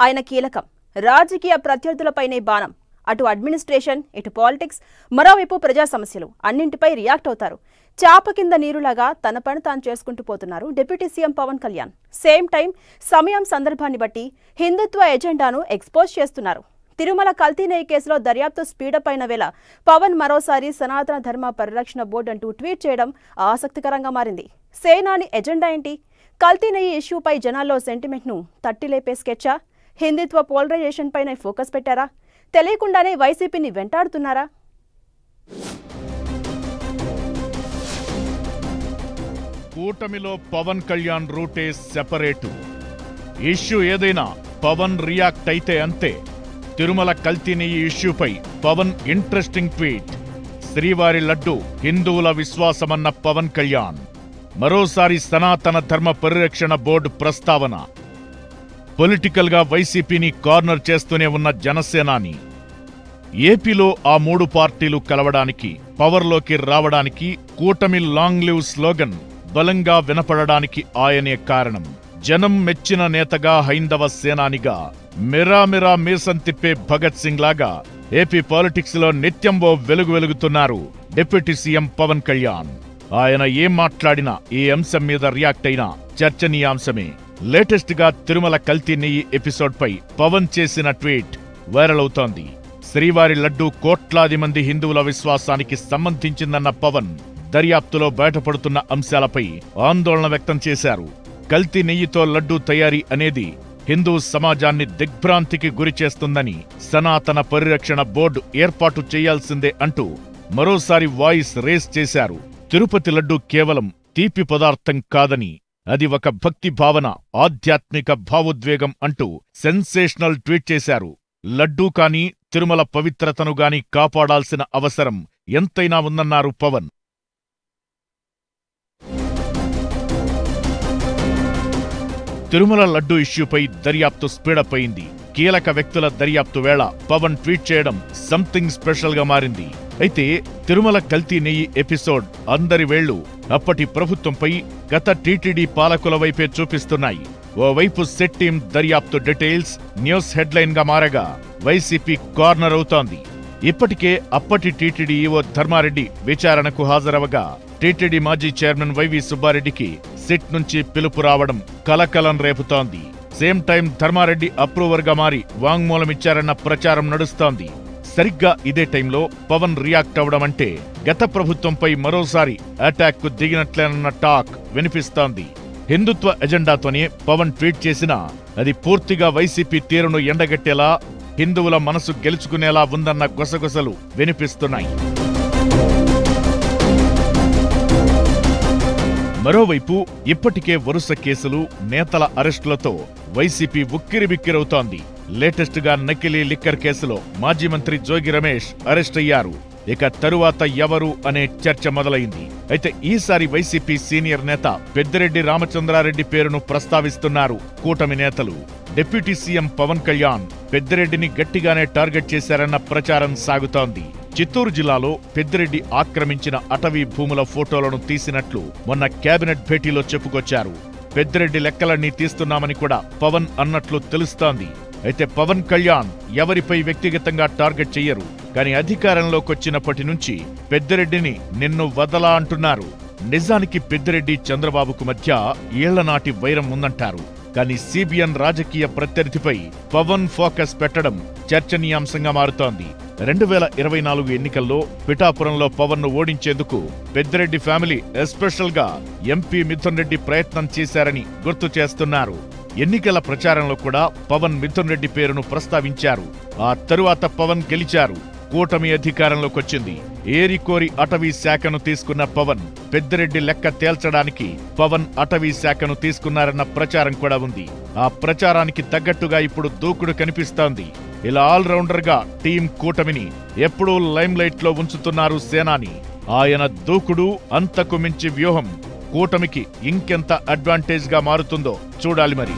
ఆయన కీలకం. రాజకీయ ప్రత్యర్థులపైనే బాణం. అటు అడ్మినిస్ట్రేషన్, ఇటు పాలిటిక్స్, మరోవైపు ప్రజా సమస్యలు అన్నింటిపై రియాక్ట్ అవుతారు. చాప కింద నీరులాగా తన పని తాను చేసుకుంటూ పోతున్నారు deputy CM Pawan Kalyan. Same time సమయం సందర్భాన్ని బట్టి హిందుత్వ ఎజెండాను ఎక్స్పోజ్ చేస్తున్నారు. తిరుమల కల్తీ నెయ్యి కేసులో దర్యాప్తు స్పీడప్ అయిన వేళ పవన్ మరోసారి సనాతన ధర్మ పరిరక్షణ బోర్డు అంటూ ట్వీట్ చేయడం ఆసక్తికరంగా మారింది. సేనాని ఎజెండా ఏంటి? కల్తీ నెయ్యి ఇష్యూపై జనాల్లో సెంటిమెంట్ను తట్టిలేపే స్కెచ్చా? హిందుత్వ పోలరైజేషన్ పైన ఫోకస్ పెట్టారా? తెలియకుండానే వైసీపీని వెంటాడుతున్నారా? కూటమిలో పవన్ కళ్యాణ్ రూటే సెపరేటు. ఇష్యూ ఏదైనా పవన్ రియాక్ట్ అయితే అంతే. తిరుమల కల్తీ నెయ్యి ఇష్యూపై పవన్ ఇంట్రెస్టింగ్ ట్వీట్. శ్రీవారి లడ్డు హిందువుల విశ్వాసమన్న పవన్ కళ్యాణ్. మరోసారి సనాతన ధర్మ పరిరక్షణ బోర్డు ప్రస్తావన. పొలిటికల్ గా వైసీపీని కార్నర్ చేస్తూనే ఉన్న జనసేనాని. ఏపీలో ఆ మూడు పార్టీలు కలవడానికి, పవర్లోకి రావడానికి కూటమి లాంగ్ లివ్ స్లోగన్ బలంగా వినపడడానికి ఆయనే కారణం. జనం మెచ్చిన నేతగా, హైందవ సేనానిగా, మిరామిరా మీసం తిప్పే భగత్ సింగ్ లాగా ఏపీ పాలిటిక్స్ లో నిత్యం ఓ వెలుగు వెలుగుతున్నారు డిప్యూటీ సీఎం పవన్ కళ్యాణ్. ఆయన ఏం మాట్లాడినా, ఏ అంశం మీద రియాక్ట్ అయినా చర్చనీయాంశమే. లేటెస్ట్ గా తిరుమల కల్తీ నెయ్యి ఎపిసోడ్ పై పవన్ చేసిన ట్వీట్ వైరల్ అవుతోంది. శ్రీవారి లడ్డు కోట్లాది మంది హిందువుల విశ్వాసానికి సంబంధించిందన్న పవన్ దర్యాప్తులో బయటపడుతున్న అంశాలపై ఆందోళన వ్యక్తం చేశారు. కల్తీ నెయ్యితో లడ్డూ తయారీ అనేది హిందూ సమాజాన్ని దిగ్భ్రాంతికి గురిచేస్తుందని, సనాతన పరిరక్షణ బోర్డు ఏర్పాటు చేయాల్సిందే అంటూ మరోసారి వాయిస్ రేస్ చేశారు. తిరుపతి లడ్డు కేవలం తీపి పదార్థం కాదని, అది ఒక భక్తి భావన, ఆధ్యాత్మిక భావోద్వేగం అంటూ సెన్సేషనల్ ట్వీట్ చేశారు. లడ్డూ కానీ, తిరుమల పవిత్రతను గాని కాపాడాల్సిన అవసరం ఎంతైనా ఉందన్నారు పవన్. తిరుమల లడ్డు ఇష్యూపై దర్యాప్తు స్పీడప్ అయింది. కీలక వ్యక్తుల దర్యాప్తు వేళ పవన్ ట్వీట్ చేయడం సంథింగ్ స్పెషల్ గా మారింది. అయితే తిరుమల కల్తీ నెయ్యి ఎపిసోడ్ అందరి వేళ్లు అప్పటి ప్రభుత్వంపై, గత టీటీడీ పాలకుల వైపే చూపిస్తున్నాయి. ఓవైపు సెట్ టీం దర్యాప్తు డీటెయిల్స్ న్యూస్ హెడ్లైన్ గా మారగా వైసీపీ కార్నర్ అవుతోంది. ఇప్పటికే అప్పటి టీటీడీ ఈవో ధర్మారెడ్డి విచారణకు హాజరవగా టీటీడీ మాజీ చైర్మన్ వైవి సుబ్బారెడ్డికి సిట్ నుంచి పిలుపు రావడం కలకలం రేపుతోంది. సేమ్ టైం ధర్మారెడ్డి అప్రూవర్ గా మారి వాంగ్మూలమిచ్చారన్న ప్రచారం నడుస్తోంది. సరిగ్గా ఇదే టైంలో పవన్ రియాక్ట్ అవడం అంటే గత ప్రభుత్వంపై మరోసారి అటాక్ కు దిగినట్లేనన్న టాక్ వినిపిస్తోంది. హిందుత్వ ఎజెండాతోనే పవన్ ట్వీట్ చేసినా అది పూర్తిగా వైసీపీ తీరును ఎండగట్టేలా, హిందువుల మనసు గెలుచుకునేలా ఉందన్న గుసగుసలు వినిపిస్తున్నాయి. మరోవైపు ఇప్పటికే వరుస కేసులు, నేతల అరెస్టులతో వైసీపీ ఉక్కిరిబిక్కిరవుతోంది. లేటెస్ట్ గా నకిలీ లిక్కర్ కేసులో మాజీ మంత్రి జోగి రమేష్ అరెస్ట్ అయ్యారు. ఇక తరువాత ఎవరు అనే చర్చ మొదలైంది. అయితే ఈసారి వైసీపీ సీనియర్ నేత పెద్దిరెడ్డి రామచంద్రారెడ్డి పేరును ప్రస్తావిస్తున్నారు కూటమి నేతలు. డిప్యూటీ సీఎం పవన్ కళ్యాణ్ పెద్దిరెడ్డిని గట్టిగానే టార్గెట్ చేశారన్న ప్రచారం సాగుతోంది. చిత్తూరు జిల్లాలో పెద్దిరెడ్డి ఆక్రమించిన అటవీ భూముల ఫోటోలను తీసినట్లు మొన్న కేబినెట్ భేటీలో చెప్పుకొచ్చారు. పెద్దిరెడ్డి లెక్కలన్నీ తీస్తున్నామని కూడా పవన్ అన్నట్లు తెలుస్తోంది. అయితే పవన్ కళ్యాణ్ ఎవరిపై వ్యక్తిగతంగా టార్గెట్ చెయ్యరు. కానీ అధికారంలోకొచ్చినప్పటి నుంచి పెద్దిరెడ్డిని నిన్ను వదలా అంటున్నారు. నిజానికి పెద్దిరెడ్డి చంద్రబాబుకు మధ్య ఏళ్లనాటి వైరం ఉందంటారు. కానీ సిబిఎన్ రాజకీయ ప్రత్యర్థిపై పవన్ ఫోకస్ పెట్టడం చర్చనీయాంశంగా మారుతోంది. 2024 ఎన్నికల్లో పిఠాపురంలో పవన్ ను ఓడించేందుకు పెద్దిరెడ్డి ఫ్యామిలీ ఎస్పెషల్ గా ఎంపీ మిథున్ రెడ్డి ప్రయత్నం చేశారని గుర్తు చేస్తున్నారు. ఎన్నికల ప్రచారంలో కూడా పవన్ మిథున్ రెడ్డి పేరును ప్రస్తావించారు. ఆ తరువాత పవన్ గెలిచారు. కూటమి అధికారంలోకొచ్చింది. ఏరికోరి అటవీ శాఖను తీసుకున్న పవన్ పెద్దిరెడ్డి లెక్క తేల్చడానికి పవన్ అటవీ శాఖను తీసుకున్నారన్న ప్రచారం కూడా ఉంది. ఆ ప్రచారానికి తగ్గట్టుగా ఇప్పుడు దూకుడు కనిపిస్తోంది. ఇలా ఆల్రౌండర్ గా టీం కూటమిని ఎప్పుడూ లైమ్ లైట్ లో ఉంచుతున్నారు సేనాని. ఆయన దూకుడు, అంతకు మించి వ్యూహం కూటమికి ఇంకెంత అడ్వాంటేజ్ గా మారుతుందో చూడాలి మరి.